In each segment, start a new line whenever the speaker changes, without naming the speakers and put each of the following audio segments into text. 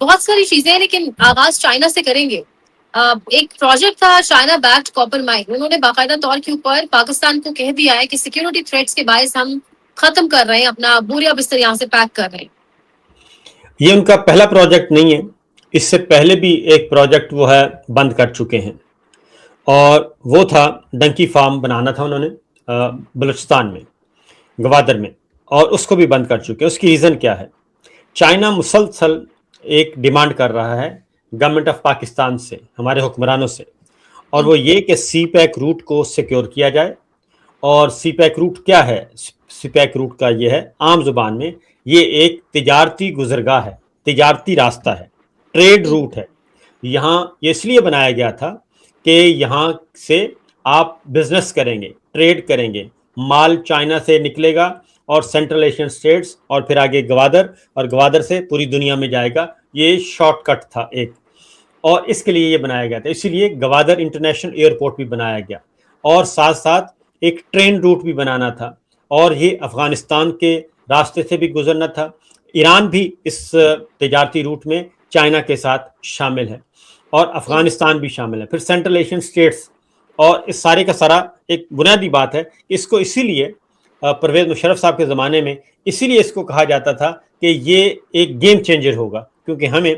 بہت ساری چیزیں ہیں لیکن آغاز چائنا سے کریں گے. ایک پروجیکٹ تھا چائنا بیکڈ کاپر مائن. انہوں نے باقاعدہ طور کے اوپر پاکستان کو کہہ دیا ہے کہ سیکیورٹی تھریٹس کے باعث ہم ختم کر رہے ہیں, اپنا بوریا بستر یہاں سے پیک کر رہے ہیں.
یہ ان کا پہلا پروجیکٹ نہیں ہے, اس سے پہلے بھی ایک پروجیکٹ وہ ہے بند کر چکے ہیں, اور وہ تھا ڈنکی فارم بنانا تھا انہوں نے بلوچستان میں, گوادر میں, اور اس کو بھی بند کر چکے. اس کی ریزن کیا ہے؟ چائنا مسلسل ایک ڈیمانڈ کر رہا ہے گورنمنٹ آف پاکستان سے, ہمارے حکمرانوں سے, اور وہ یہ کہ سی پیک روٹ کو سیکیور کیا جائے. اور سی پیک روٹ کیا ہے؟ سی پیک روٹ کا یہ ہے عام زبان میں, یہ ایک تجارتی گزرگاہ ہے, تجارتی راستہ ہے, ٹریڈ روٹ ہے. یہاں یہ اس لیے بنایا گیا تھا کہ یہاں سے آپ بزنس کریں گے, ٹریڈ کریں گے, مال چائنا سے نکلے گا اور سینٹرل ایشین اسٹیٹس اور پھر آگے گوادر, اور گوادر سے پوری دنیا میں جائے گا. یہ شارٹ کٹ تھا ایک, اور اس کے لیے یہ بنایا گیا تھا. اسی لیے گوادر انٹرنیشنل ایئرپورٹ بھی بنایا گیا, اور ساتھ ساتھ ایک ٹرین روٹ بھی بنانا تھا, اور یہ افغانستان کے راستے سے بھی گزرنا تھا. ایران بھی اس تجارتی روٹ میں چائنا کے ساتھ شامل ہے, اور افغانستان بھی شامل ہے, پھر سینٹرل ایشین اسٹیٹس. اور اس سارے کا سارا ایک بنیادی بات ہے کہ اس کو اسی لیے پرویز مشرف صاحب کے زمانے میں اسی لیے اس کو کہا جاتا تھا کہ یہ ایک گیم چینجر ہوگا, کیونکہ ہمیں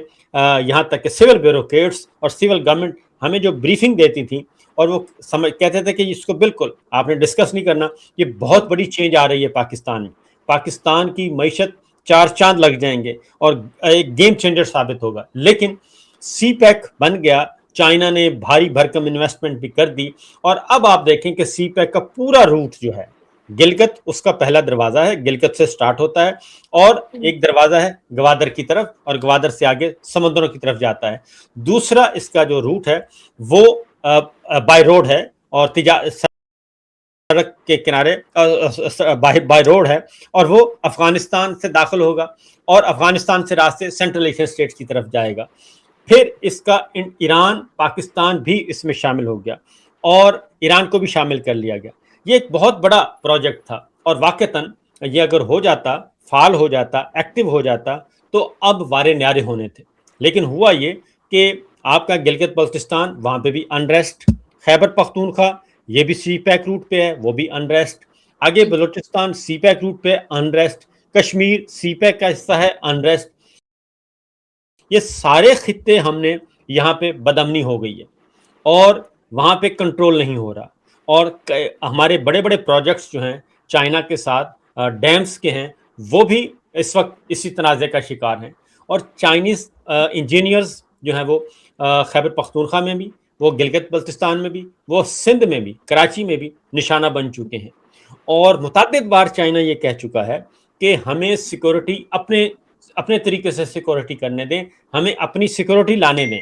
یہاں تک کہ سول بیوروکریٹس اور سول گورنمنٹ ہمیں جو بریفنگ دیتی تھیں, اور وہ کہتے تھے کہ اس کو بالکل آپ نے ڈسکس نہیں کرنا, یہ بہت بڑی چینج آ رہی ہے پاکستان میں, پاکستان کی معیشت چار چاند لگ جائیں گے اور ایک گیم چینجر ثابت ہوگا. لیکن سی پیک بن گیا, چائنا نے بھاری بھرکم انویسٹمنٹ بھی کر دی, اور اب آپ دیکھیں کہ سی پیک کا پورا روٹ جو ہے, گلگت اس کا پہلا دروازہ ہے, گلگت سے سٹارٹ ہوتا ہے, اور ایک دروازہ ہے گوادر کی طرف, اور گوادر سے آگے سمندروں کی طرف جاتا ہے. دوسرا اس کا جو روٹ ہے وہ بائی روڈ ہے, اور سڑک کے کنارے بائی روڈ ہے, اور وہ افغانستان سے داخل ہوگا, اور افغانستان سے راستے سینٹرل ایشین اسٹیٹس کی طرف جائے گا. پھر اس کا ایران پاکستان بھی اس میں شامل ہو گیا, اور ایران کو بھی شامل کر لیا گیا. یہ ایک بہت بڑا پروجیکٹ تھا, اور واقعتاً یہ اگر ہو جاتا, فعال ہو جاتا, ایکٹیو ہو جاتا, تو اب وارے نیارے ہونے تھے. لیکن ہوا یہ کہ آپ کا گلگت بلتستان, وہاں پہ بھی انریسٹ, خیبر پختونخوا یہ بھی سی پیک روٹ پہ ہے, وہ بھی انریسٹ, آگے بلوچستان سی پیک روٹ پہ انریسٹ, کشمیر سی پیک کا حصہ ہے, انریسٹ. یہ سارے خطے ہم نے یہاں پہ بدامنی ہو گئی ہے, اور وہاں پہ کنٹرول نہیں ہو رہا. اور ہمارے بڑے بڑے پروجیکٹس جو ہیں چائنا کے ساتھ ڈیمز کے ہیں, وہ بھی اس وقت اسی تنازع کا شکار ہیں. اور چائنیز انجینئرز جو ہیں وہ خیبر پختونخوا میں بھی, وہ گلگت بلتستان میں بھی, وہ سندھ میں بھی, کراچی میں بھی نشانہ بن چکے ہیں. اور متعدد بار چائنا یہ کہہ چکا ہے کہ ہمیں سیکورٹی اپنے طریقے سے سیکورٹی کرنے دیں, ہمیں اپنی سیکورٹی لانے دیں.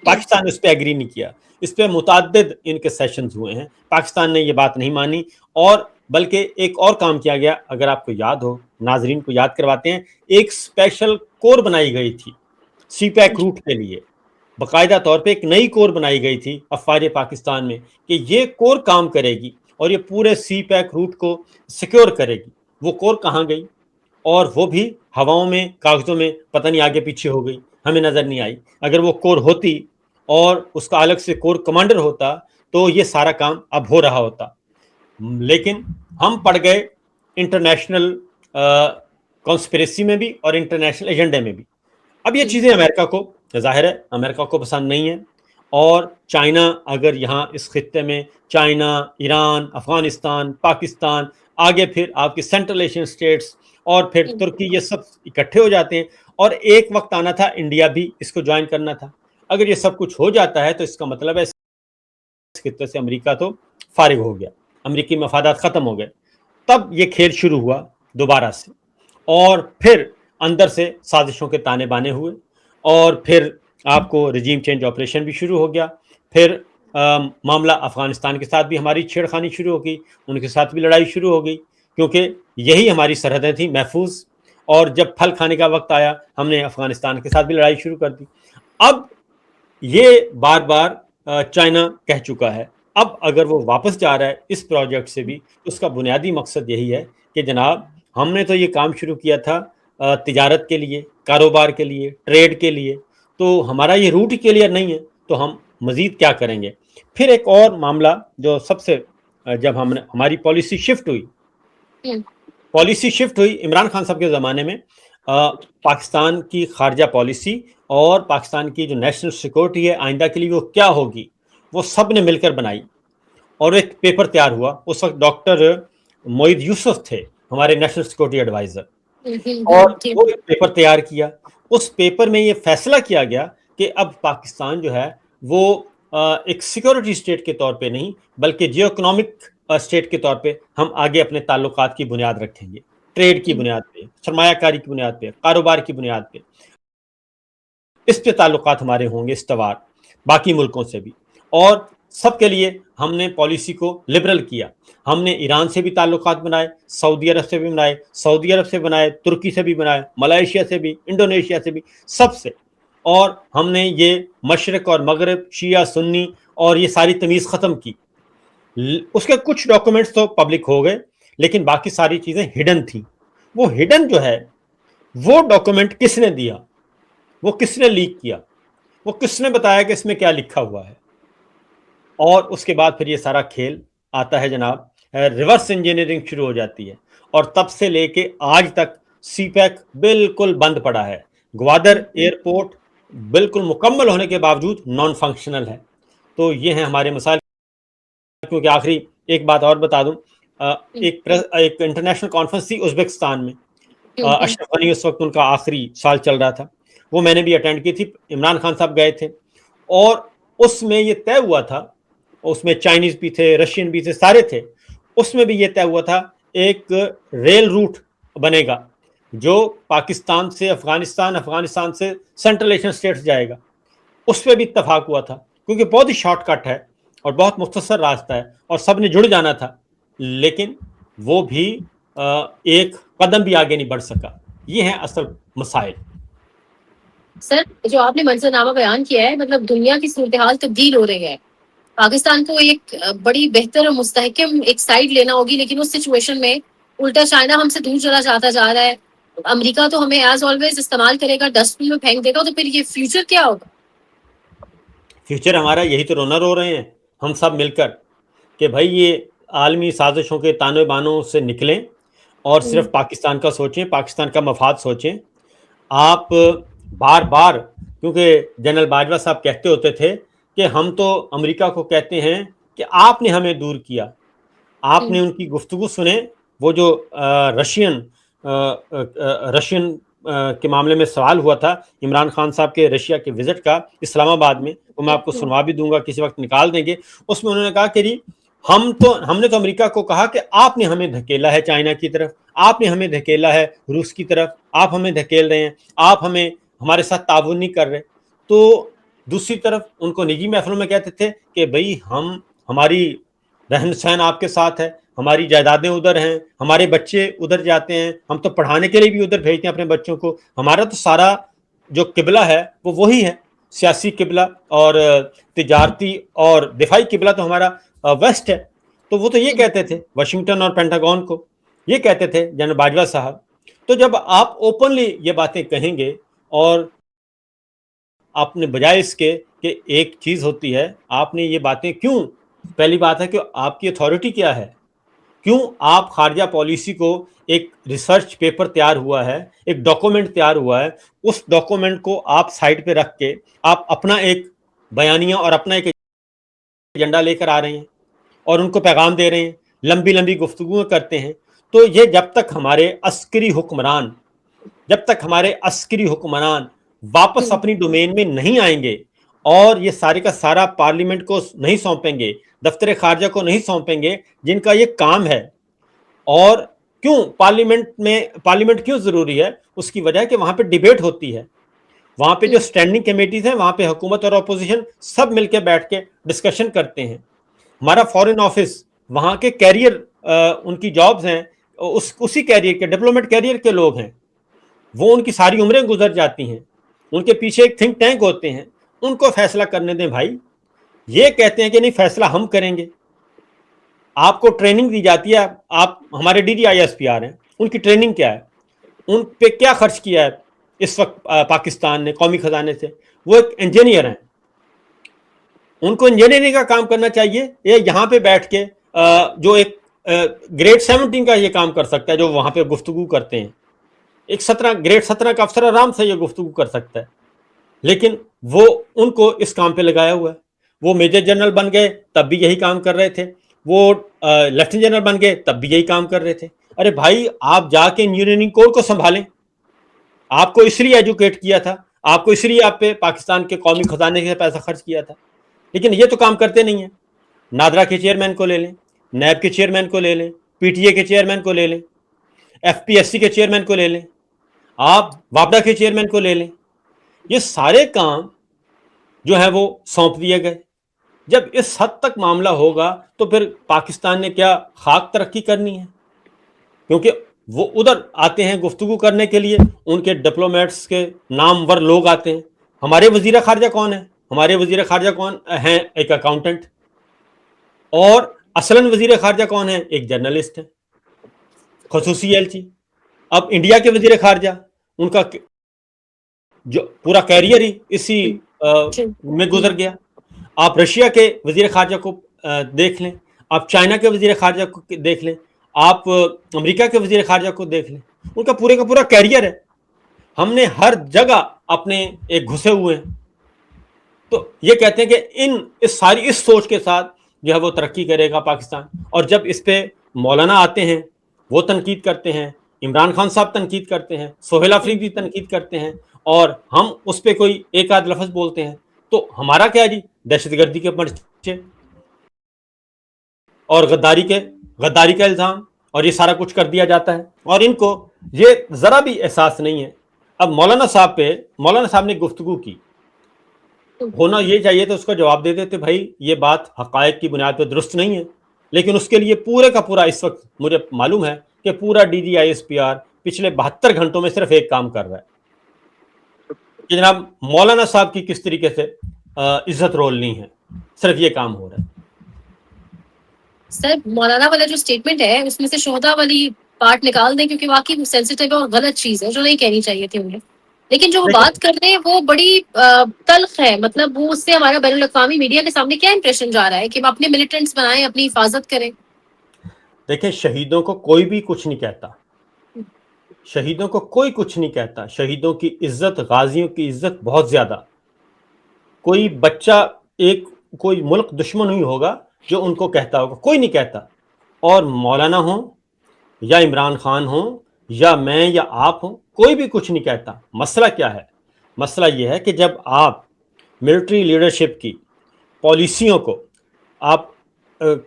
پاکستان نے اس پہ ایگری نہیں کیا, اس پہ متعدد ان کے سیشنز ہوئے ہیں, پاکستان نے یہ بات نہیں مانی. اور بلکہ ایک اور کام کیا گیا, اگر آپ کو یاد ہو, ناظرین کو یاد کرواتے ہیں, ایک اسپیشل کور بنائی گئی تھی سی پیک روٹ کے لیے, باقاعدہ طور پہ ایک نئی کور بنائی گئی تھی افواج پاکستان میں, کہ یہ کور کام کرے گی اور یہ پورے سی پیک روٹ کو سیکیور کرے گی. وہ کور کہاں گئی؟ اور وہ بھی ہواؤں میں, کاغذوں میں, پتہ نہیں آگے پیچھے ہو گئی, ہمیں نظر نہیں آئی. اگر وہ کور ہوتی اور اس کا الگ سے کور کمانڈر ہوتا تو یہ سارا کام اب ہو رہا ہوتا. لیکن ہم پڑ گئے انٹرنیشنل کانسپریسی میں بھی اور انٹرنیشنل ایجنڈے میں بھی. اب یہ چیزیں امریکہ کو, ظاہر ہے امریکہ کو پسند نہیں ہیں, اور چائنا اگر یہاں اس خطے میں, چائنا, ایران, افغانستان, پاکستان, آگے پھر آپ کی سینٹرل ایشین اسٹیٹس, اور پھر ترکی, یہ سب اکٹھے ہو جاتے ہیں. اور ایک وقت آنا تھا انڈیا بھی اس کو جوائن کرنا تھا. اگر یہ سب کچھ ہو جاتا ہے تو اس کا مطلب ہے اس خطے سے امریکہ تو فارغ ہو گیا, امریکی مفادات ختم ہو گئے. تب یہ کھیل شروع ہوا دوبارہ سے, اور پھر اندر سے سازشوں کے تانے بانے ہوئے, اور پھر آپ کو رجیم چینج آپریشن بھی شروع ہو گیا. پھر معاملہ افغانستان کے ساتھ بھی ہماری چھیڑخانی شروع ہو گئی, ان کے ساتھ بھی لڑائی شروع ہو گئی, کیونکہ یہی ہماری سرحدیں تھیں محفوظ. اور جب پھل کھانے کا وقت آیا, ہم نے افغانستان کے ساتھ بھی لڑائی شروع کر دی. اب یہ بار بار چائنا کہہ چکا ہے, اب اگر وہ واپس جا رہا ہے اس پروجیکٹ سے بھی, اس کا بنیادی مقصد یہی ہے کہ جناب ہم نے تو یہ کام شروع کیا تھا تجارت کے لیے, کاروبار کے لیے, ٹریڈ کے لیے, تو ہمارا یہ روٹ ہی کلیئر نہیں ہے تو ہم مزید کیا کریں گے. پھر ایک اور معاملہ جو سب سے جب ہماری پالیسی شفٹ ہوئی عمران خان صاحب کے زمانے میں, پاکستان کی خارجہ پالیسی اور پاکستان کی جو نیشنل سیکورٹی ہے آئندہ کے لیے وہ کیا ہوگی, وہ سب نے مل کر بنائی اور ایک پیپر تیار ہوا. اس وقت ڈاکٹر معید یوسف تھے ہمارے نیشنل سیکورٹی ایڈوائزر, اور وہ ایک پیپر تیار کیا. اس پیپر میں یہ فیصلہ کیا گیا کہ اب پاکستان جو ہے وہ ایک سیکورٹی اسٹیٹ کے طور پہ نہیں بلکہ جیو اکنامک اسٹیٹ کے طور پہ ہم آگے اپنے تعلقات کی بنیاد رکھیں گے, ٹریڈ کی بنیاد پہ, سرمایہ کاری کی بنیاد پہ, کاروبار کی بنیاد پہ. اس پہ تعلقات ہمارے ہوں گے استوار باقی ملکوں سے بھی. اور سب کے لیے ہم نے پالیسی کو لبرل کیا. ہم نے ایران سے بھی تعلقات بنائے, سعودی عرب سے بھی بنائے, ترکی سے بھی بنائے, ملائیشیا سے بھی, انڈونیشیا سے بھی, سب سے. اور ہم نے یہ مشرق اور مغرب, شیعہ سنی اور یہ ساری تمیز ختم کی. اس کے کچھ ڈاکومنٹس تو پبلک ہو گئے لیکن باقی ساری چیزیں ہڈن تھیں. وہ ہڈن جو ہے وہ ڈاکومنٹ کس نے دیا, وہ کس نے لیک کیا, وہ کس نے بتایا کہ اس میں کیا لکھا ہوا ہے. اور اس کے بعد پھر یہ سارا کھیل آتا ہے جناب, ریورس انجینئرنگ شروع ہو جاتی ہے. اور تب سے لے کے آج تک سی پیک بالکل بند پڑا ہے. گوادر ایئرپورٹ بالکل مکمل ہونے کے باوجود نان فنکشنل ہے. تو یہ ہیں ہمارے مسائل. کیونکہ آخری ایک بات اور بتا دوں, ایک انٹرنیشنل کانفرنس تھی ازبکستان میں, اشرف غنی اس وقت ان کا آخری سال چل رہا تھا, وہ میں نے بھی اٹینڈ کی تھی. عمران خان صاحب گئے تھے اور اس میں یہ طے ہوا تھا, اس میں چائنیز بھی تھے, رشین بھی تھے, سارے تھے. اس میں بھی یہ طے ہوا تھا ایک ریل روٹ بنے گا جو پاکستان سے افغانستان سے سینٹرل ایشین اسٹیٹس جائے گا. اس پہ بھی اتفاق ہوا تھا کیونکہ بہت ہی شارٹ کٹ ہے اور بہت مختصر راستہ ہے اور سب نے جڑ جانا تھا. لیکن وہ بھی ایک قدم بھی آگے نہیں بڑھ سکا. یہ ہیں اصل مسائل.
سر جو آپ نے منظرنامہ بیان کیا ہے, مطلب دنیا کی صورتحال تبدیل ہو رہی ہے, پاکستان کو ایک بڑی بہتر اور مستحکم ایک سائڈ لینا ہوگی, لیکن اس سچویشن میں الٹا چائنا ہم سے دور چلا جاتا جا رہا ہے. امریکہ تو ہمیں ایز آلویز استعمال کرے گا, ڈسٹ بن میں پھینک دے گا, تو پھر یہ فیوچر کیا ہوگا؟
فیوچر ہمارا یہی تو رونا رو رہے ہیں ہم سب مل کر کہ بھائی یہ عالمی سازشوں کے تانوے بانوں سے نکلیں اور صرف پاکستان کا سوچیں, پاکستان کا مفاد سوچیں. آپ بار بار, کیونکہ جنرل باجوہ صاحب کہتے ہوتے تھے کہ ہم تو امریکہ کو کہتے ہیں کہ آپ نے ہمیں دور کیا. آپ نے ان کی گفتگو سنیں, وہ جو رشین کے معاملے میں سوال ہوا تھا عمران خان صاحب کے رشیا کے وزٹ کا اسلام آباد میں, وہ میں آپ کو سنوا بھی دوں گا, کسی وقت نکال دیں گے. اس میں انہوں نے کہا کہ جی ہم نے تو امریکہ کو کہا کہ آپ نے ہمیں دھکیلا ہے چائنا کی طرف, آپ نے ہمیں دھکیلا ہے روس کی طرف, آپ ہمیں دھکیل رہے ہیں, آپ ہمارے ساتھ تعاون نہیں کر رہے. تو دوسری طرف ان کو نجی محفلوں میں کہتے تھے کہ بھئی ہماری رہن سہن آپ کے ساتھ ہے, ہماری جائیدادیں ادھر ہیں, ہمارے بچے ادھر جاتے ہیں, ہم تو پڑھانے کے لیے بھی ادھر بھیجتے ہیں اپنے بچوں کو, ہمارا تو سارا جو قبلہ ہے وہ وہی ہے, سیاسی قبلہ اور تجارتی اور دفاعی قبلہ تو ہمارا ویسٹ ہے. تو وہ تو یہ کہتے تھے واشنگٹن اور پینٹاگون کو, یہ کہتے تھے جنرل باجوہ صاحب. تو جب آپ اوپنلی یہ باتیں کہیں گے اور آپ نے بجائے اس کے کہ ایک چیز ہوتی ہے, آپ نے یہ باتیں کیوں, پہلی بات ہے کہ آپ کی اتھارٹی کیا ہے, کیوں آپ خارجہ پالیسی کو ایک ریسرچ پیپر تیار ہوا ہے, ایک ڈاکومنٹ تیار ہوا ہے, اس ڈاکومنٹ کو آپ سائڈ پہ رکھ کے آپ اپنا ایک بیانیہ اور اپنا ایک ایجنڈا لے کر آ رہے ہیں اور ان کو پیغام دے رہے ہیں, لمبی لمبی گفتگو کرتے ہیں. تو یہ جب تک ہمارے عسکری حکمران واپس اپنی ڈومین میں نہیں آئیں گے اور یہ سارے کا سارا پارلیمنٹ کو نہیں سونپیں گے, دفتر خارجہ کو نہیں سونپیں گے جن کا یہ کام ہے. اور کیوں پارلیمنٹ کیوں ضروری ہے, اس کی وجہ ہے کہ وہاں پہ ڈیبیٹ ہوتی ہے, وہاں پہ جو اسٹینڈنگ کمیٹیز ہیں وہاں پہ حکومت اور اپوزیشن سب مل کے بیٹھ کے ڈسکشن کرتے ہیں. ہمارا فارن آفس وہاں کے کیریئر, ان کی جابز ہیں, اسی کیریئر کے ڈپلومیٹ کیریئر کے لوگ ہیں, وہ ان کی ساری عمریں گزر جاتی ہیں, ان کے پیچھے ایک تھنک ٹینک ہوتے ہیں, ان کو فیصلہ کرنے دیں بھائی. یہ کہتے ہیں کہ نہیں فیصلہ ہم کریں گے. آپ کو ٹریننگ دی جاتی ہے, آپ ہمارے DDISP ہیں, ان کی ٹریننگ کیا ہے, ان پہ کیا خرچ کیا ہے اس وقت پاکستان نے قومی خزانے سے، وہ ایک انجینئر ہیں، ان کو انجینئرنگ کا کام کرنا چاہیے، یہ یہاں پہ بیٹھ کے جو ایک گریڈ 17 کا یہ کام کر سکتا ہے جو وہاں پہ گفتگو کرتے ہیں، ایک گریڈ 17 کا افسر آرام سے یہ گفتگو کر سکتا ہے، لیکن وہ ان کو اس کام پہ لگایا ہوا ہے۔ وہ میجر جنرل بن گئے تب بھی یہی کام کر رہے تھے، وہ لیفٹیننٹ جنرل بن گئے تب بھی یہی کام کر رہے تھے۔ ارے بھائی آپ جا کے انجینئرنگ کور کو سنبھالیں، آپ کو اس لیے ایجوکیٹ کیا تھا، آپ کو اس لیے آپ پہ پاکستان کے قومی خزانے سے پیسہ خرچ کیا تھا، لیکن یہ تو کام کرتے نہیں ہیں۔ نادرا کے چیئرمین کو لے لیں، نیب کے چیئرمین کو لے لیں، پی ٹی اے کے چیئرمین کو لے لیں، ایف پی ایس سی کے چیئرمین کو لے لیں، آپ واپڈا کے چیئرمین کو لے لیں، یہ سارے کام جو ہے وہ سونپ دیے گئے۔ جب اس حد تک معاملہ ہوگا تو پھر پاکستان نے کیا خاک ترقی کرنی ہے؟ کیونکہ وہ ادھر آتے ہیں گفتگو کرنے کے لیے، ان کے ڈپلومیٹس کے نامور لوگ آتے ہیں۔ ہمارے وزیر خارجہ کون ہیں؟ ہمارے وزیر خارجہ کون ہیں؟ ایک اکاؤنٹنٹ۔ اور اصلاً وزیر خارجہ کون ہے؟ ایک جرنلسٹ ہے، خصوصی ایلچی۔ اب انڈیا کے وزیر خارجہ، ان کا جو پورا کیریئر ہی اسی میں گزر گیا۔ آپ رشیا کے وزیر خارجہ کو دیکھ لیں، آپ چائنا کے وزیر خارجہ کو دیکھ لیں، آپ امریکہ کے وزیر خارجہ کو دیکھ لیں، ان کا پورا کیریئر ہے۔ ہم نے ہر جگہ اپنے ایک گھسے ہوئے ہیں، تو یہ کہتے ہیں کہ اس سوچ کے ساتھ جو ہے وہ ترقی کرے گا پاکستان۔ اور جب اس پہ مولانا آتے ہیں، وہ تنقید کرتے ہیں، عمران خان صاحب تنقید کرتے ہیں، سہیل آفریدی تنقید کرتے ہیں، اور ہم اس پہ کوئی ایک آدھ لفظ بولتے ہیں، تو ہمارا کیا جی؟ دہشت گردی کے پرچے اور غداری کا الزام، اور یہ سارا کچھ کر دیا جاتا ہے، اور ان کو یہ ذرا بھی احساس نہیں ہے۔ اب مولانا صاحب نے گفتگو کی، ہونا یہ چاہیے تو اس کا جواب دے دیتے، بھائی یہ بات حقائق کی بنیاد پہ درست نہیں ہے، لیکن اس کے لیے پورے کا پورا اس وقت مجھے معلوم ہے کہ پورا D G I S P R پچھلے 72 گھنٹوں میں صرف ایک کام کر رہا ہے کہ جناب مولانا صاحب کی کس طریقے سے عزت رول نہیں ہے، صرف یہ کام ہو رہا ہے۔
سر مولانا والا جو اسٹیٹمنٹ ہے اس میں سے شہدا والی پارٹ نکال دیں، کیونکہ واقعی وہ سینسیٹیو ہے اور غلط چیز ہے جو نہیں کہنی چاہیے تھی انہیں، لیکن جو وہ بات کر رہے ہیں وہ بڑی تلخ ہے۔ مطلب وہ اس سے ہمارا بین الاقوامی میڈیا کے سامنے کیا امپریشن جا رہا ہے کہ ہم اپنے ملیٹنٹس بنائیں، اپنی حفاظت کریں۔
دیکھیں، شہیدوں کو کوئی بھی کچھ نہیں کہتا، شہیدوں کو کوئی کچھ نہیں کہتا، شہیدوں کی عزت، غازیوں کی عزت بہت زیادہ۔ کوئی بچہ، کوئی ملک دشمن نہیں ہوگا جو ان کو کہتا ہوگا، کوئی نہیں کہتا۔ اور مولانا ہوں یا عمران خان ہوں یا میں یا آپ ہوں، کوئی بھی کچھ نہیں کہتا۔ مسئلہ کیا ہے؟ مسئلہ یہ ہے کہ جب آپ ملٹری لیڈرشپ کی پالیسیوں کو آپ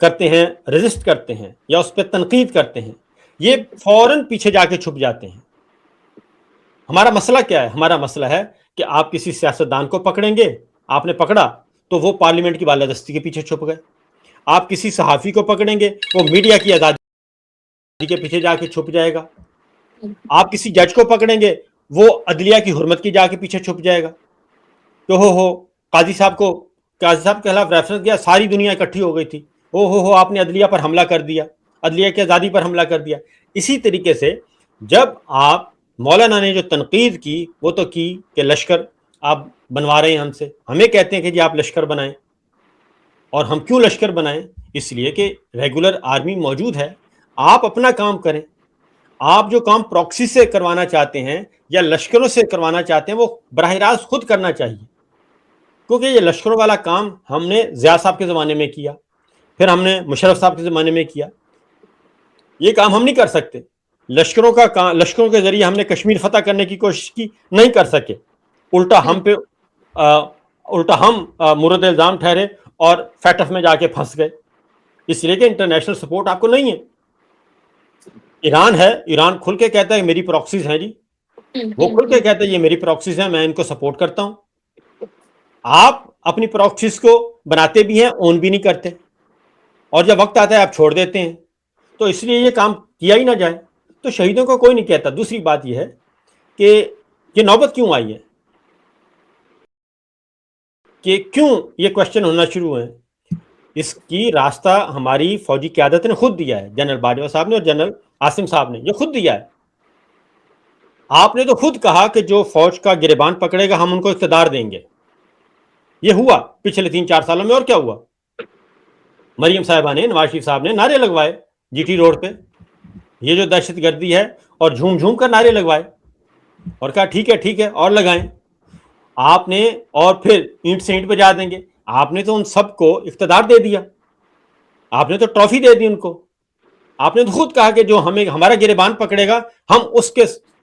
کرتے ہیں، ریزسٹ کرتے ہیں یا اس پہ تنقید کرتے ہیں، یہ فوراً پیچھے جا کے چھپ جاتے ہیں۔ ہمارا مسئلہ کیا ہے؟ ہمارا مسئلہ ہے کہ آپ کسی سیاستدان کو پکڑیں گے، آپ نے پکڑا تو وہ پارلیمنٹ کی بالادستی کے پیچھے چھپ گئے۔ آپ کسی صحافی کو پکڑیں گے، وہ میڈیا کی آزادی کے پیچھے جا کے چھپ جائے گا۔ آپ کسی جج کو پکڑیں گے، وہ عدلیہ کی حرمت کی جا کے پیچھے چھپ جائے گا کہ قاضی صاحب کے خلاف ریفرنس کیا، ساری دنیا اکٹھی ہو گئی تھی، آپ نے عدلیہ پر حملہ کر دیا، عدلیہ کی آزادی پر حملہ کر دیا۔ اسی طریقے سے جب آپ مولانا نے جو تنقید کی وہ تو کی کہ لشکر آپ بنوا رہے ہیں ہم سے، ہمیں کہتے ہیں کہ جی آپ لشکر بنائیں، اور ہم کیوں لشکر بنائیں؟ اس لیے کہ ریگولر آرمی موجود ہے، آپ اپنا کام کریں۔ آپ جو کام پراکسی سے کروانا چاہتے ہیں یا لشکروں سے کروانا چاہتے ہیں وہ براہ راست خود کرنا چاہیے، کیونکہ یہ لشکروں والا کام ہم نے ضیاء صاحب کے زمانے میں کیا، پھر ہم نے مشرف صاحب کے زمانے میں کیا، یہ کام ہم نہیں کر سکتے۔ لشکروں کے ذریعے ہم نے کشمیر فتح کرنے کی کوشش کی، نہیں کر سکے، الٹا ہم مورد الزام ٹھہرے اور فیٹف میں جا کے پھنس گئے، اس لیے کہ انٹرنیشنل سپورٹ آپ کو نہیں ہے۔ ایران ہے، ایران کھل کے کہتا ہے میری پراکسیز ہیں جی، وہ کھل کے کہتا ہے یہ میری پراکسیز ہیں، میں ان کو سپورٹ کرتا ہوں۔ آپ اپنی پراکسیز کو بناتے بھی ہیں، اون بھی نہیں کرتے، اور جب وقت آتا ہے آپ چھوڑ دیتے ہیں، تو اس لیے یہ کام کیا ہی نہ جائے۔ تو شہیدوں کو کوئی نہیں کہتا۔ دوسری بات یہ ہے کہ یہ نوبت کیوں آئی ہے، کہ کیوں یہ کوشچن ہونا شروع ہوئے، اس کی راستہ ہماری فوجی قیادت نے خود دیا ہے، جنرل باجوہ صاحب نے اور جنرل عاصم صاحب نے، یہ خود دیا ہے۔ آپ نے تو خود کہا کہ جو فوج کا گریبان پکڑے گا ہم ان کو اقتدار دیں گے. یہ ہوا پچھلے 3-4 سالوں میں. اور کیا ہوا؟ مریم صاحبہ نے، نواز شریف صاحب نے نعرے لگوائے جی ٹی روڈ پہ، یہ جو دہشت گردی ہے، اور جھوم جھوم کر نعرے لگوائے اور کہا ٹھیک ہے ٹھیک ہے اور لگائیں. آپ نے، اور پھر اینٹ سے اینٹ بجا دیں گے. آپ نے تو ان سب کو اقتدار دے دیا، آپ نے تو ٹرافی دے دی ان کو. آپ نے تو خود کہا کہ جو ہمیں ہمارا گریبان پکڑے گا ہم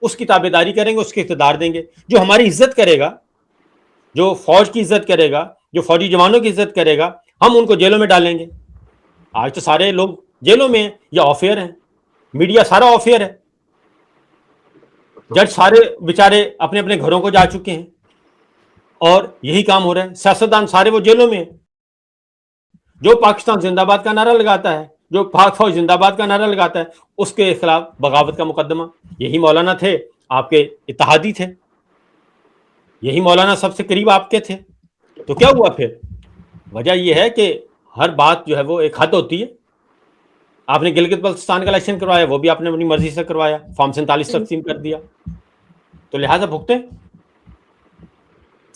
اس کی تابع داری کریں گے، اس کے اقتدار دیں گے. جو ہماری عزت کرے گا، جو فوج کی عزت کرے گا، جو فوجی جوانوں کی عزت کرے گا، ہم ان کو جیلوں میں ڈالیں گے. آج تو سارے لوگ جیلوں میں ہیں یا آفیئر ہیں، میڈیا سارا آفیئر ہے، جج سارے بیچارے اپنے اپنے گھروں کو جا چکے ہیں، اور یہی کام ہو رہا ہے. سیاستدان سارے وہ جیلوں میں ہیں. جو پاکستان زندہ باد کا نعرہ لگاتا ہے، جو پاک فوج زندہ باد کا نعرہ لگاتا ہے، اس کے خلاف بغاوت کا مقدمہ. یہی مولانا تھے، آپ کے اتحادی تھے، یہی مولانا سب سے قریب آپ کے تھے. تو کیا ہوا پھر؟ وجہ یہ ہے کہ ہر بات جو ہے وہ ایک حد ہوتی ہے. آپ نے گلگت بلتستان کا الیکشن کروایا، وہ بھی آپ نے اپنی مرضی سے کروایا، فارم 47 تقسیم کر دیا، تو لہٰذا بھگتے.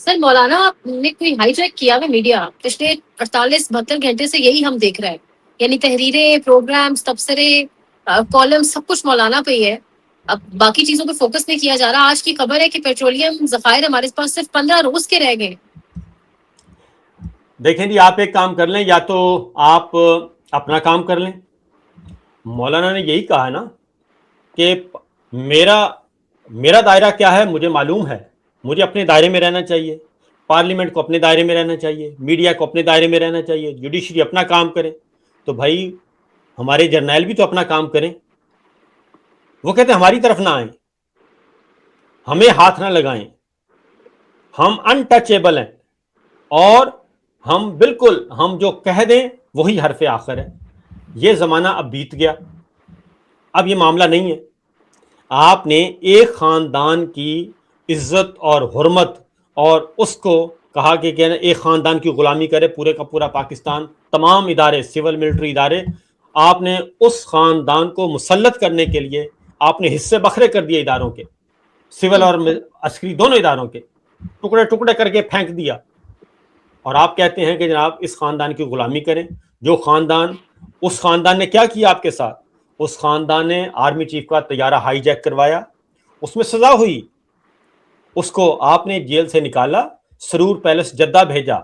سر مولانا آپ نے کوئی ہائی جیک کیا ہے میڈیا پچھلے 48-72 گھنٹے سے، یہی ہم دیکھ رہے ہیں. یعنی تحریریں، پروگرامز، تبصرے، کالم، سب کچھ مولانا پہ ہی ہے. اب باقی چیزوں پہ فوکس نہیں کیا جا رہا. آج کی خبر ہے کہ پیٹرولیم ذخائر ہمارے پاس صرف 15 روز کے رہ گئے.
دیکھیں جی، آپ ایک کام کر لیں، یا تو آپ اپنا کام کر لیں. مولانا نے یہی کہا نا کہ میرا دائرہ کیا ہے مجھے معلوم ہے، مجھے اپنے دائرے میں رہنا چاہیے، پارلیمنٹ کو اپنے دائرے میں رہنا چاہیے، میڈیا کو اپنے دائرے میں رہنا چاہیے، جوڈیشری اپنا کام کرے. تو بھائی ہمارے جرنیل بھی تو اپنا کام کریں. وہ کہتے ہیں ہماری طرف نہ آئیں، ہمیں ہاتھ نہ لگائیں، ہم انٹچیبل ہیں، اور ہم جو کہہ دیں وہی حرف آخر ہے. یہ زمانہ اب بیت گیا، اب یہ معاملہ نہیں ہے. آپ نے ایک خاندان کی عزت اور حرمت، اور اس کو کہا کہ ایک خاندان کی غلامی کرے پورے کا پورا پاکستان، تمام ادارے، سول ملٹری ادارے. آپ نے اس خاندان کو مسلط کرنے کے لیے آپ نے حصے بکھرے کر دیے اداروں کے، سول اور عسکری دونوں اداروں کے، ٹکڑے ٹکڑے کر کے پھینک دیا. اور آپ کہتے ہیں کہ جناب اس خاندان کی غلامی کریں. جو خاندان، اس خاندان نے کیا کیا آپ کے ساتھ؟ اس خاندان نے آرمی چیف کا طیارہ ہائی جیک کروایا، اس میں سزا ہوئی، اس کو آپ نے جیل سے نکالا، سرور پیلس جدہ بھیجا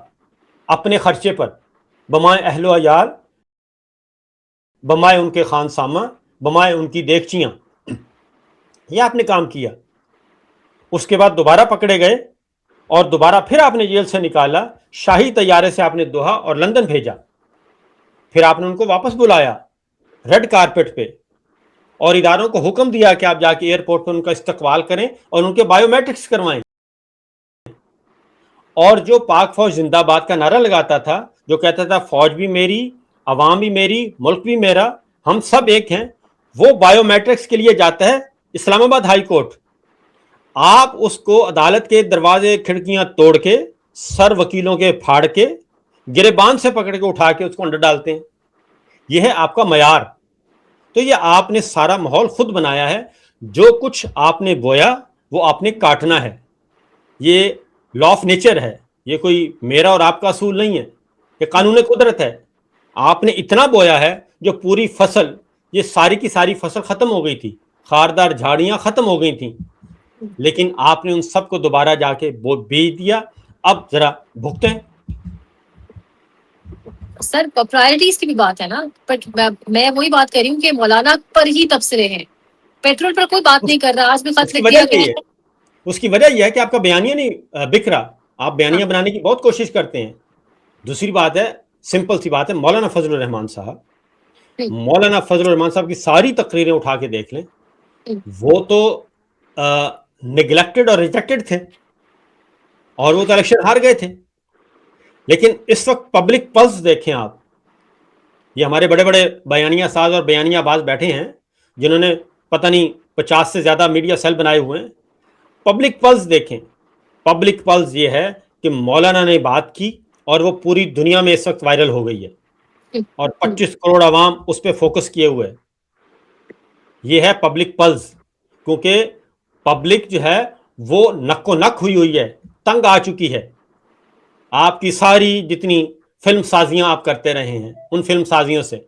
اپنے خرچے پر، بمائے اہل و عیال، بمائے ان کے خانسامہ، بمائے ان کی دیگچیاں. یہ آپ نے کام کیا. اس کے بعد دوبارہ پکڑے گئے، اور دوبارہ پھر آپ نے جیل سے نکالا، شاہی طیارے سے آپ نے دوحہ اور لندن بھیجا. پھر آپ نے ان کو واپس بلایا ریڈ کارپٹ پہ، اور اداروں کو حکم دیا کہ آپ جا کے ایئرپورٹ پر ان کا استقبال کریں اور ان کے بایو میٹرکس کروائیں. اور جو پاک فوج زندہ باد کا نعرہ لگاتا تھا، جو کہتا تھا فوج بھی میری، عوام بھی میری، ملک بھی میرا، ہم سب ایک ہیں، وہ بایو میٹرکس کے لیے جاتا ہے اسلام آباد ہائی کورٹ. آپ اس کو عدالت کے دروازے کھڑکیاں توڑ کے، سر وکیلوں کے پھاڑ کے، گریبان سے پکڑ کے اٹھا کے اس کو اندر ڈالتے ہیں. یہ ہے آپ کا معیار. تو یہ آپ نے سارا ماحول خود بنایا ہے. جو کچھ آپ نے بویا وہ آپ نے کاٹنا ہے. یہ لا آف نیچر ہے، یہ کوئی میرا اور آپ کا اصول نہیں ہے، یہ قانون قدرت ہے. آپ نے اتنا بویا ہے جو پوری فصل، یہ ساری کی ساری فصل ختم ہو گئی تھی، خاردار جھاڑیاں ختم ہو گئی تھیں، لیکن آپ نے ان سب کو دوبارہ جا کے بیچ دیا. اب ذرا بھگتے ہیں.
سر پرائرٹیز کی بھی بات ہے نا، بٹ میں وہی بات کر رہی ہوں کہ مولانا پر ہی تبصرے ہیں، پیٹرول پر کوئی بات نہیں کر رہا. آج بھی خط
اس کی
لکھ
وجہ
دیا
یہی
کہ
ہے، اس کی وجہ یہ ہے کہ آپ کا بیانیہ نہیں بک رہا. آپ بیانیہ بنانے کی بہت کوشش کرتے ہیں. دوسری بات ہے، سمپل سی بات ہے، مولانا فضل الرحمان صاحب، مولانا فضل الرحمان صاحب کی ساری تقریریں اٹھا کے دیکھ لیں، وہ تو نگلیکٹڈ اور ریجیکٹڈ تھے، اور وہ تو الیکشن ہار گئے تھے. لیکن اس وقت پبلک پلس دیکھیں آپ. یہ ہمارے بڑے بڑے بیانیہ ساز اور بیانیہ باز بیٹھے ہیں جنہوں نے پتہ نہیں 50 سے زیادہ میڈیا سیل بنائے ہوئے ہیں. پبلک پلس دیکھیں. پبلک پلس یہ ہے کہ مولانا نے بات کی اور وہ پوری دنیا میں اس وقت وائرل ہو گئی ہے، اور 25 کروڑ عوام اس پہ فوکس کیے ہوئے. یہ ہے پبلک پلس. کیونکہ پبلک جو ہے وہ نکو نک ہوئی ہے, تنگ آ چکی ہے. آپ کی ساری جتنی فلم سازیاں آپ کرتے رہے ہیں ان فلم سازیوں سے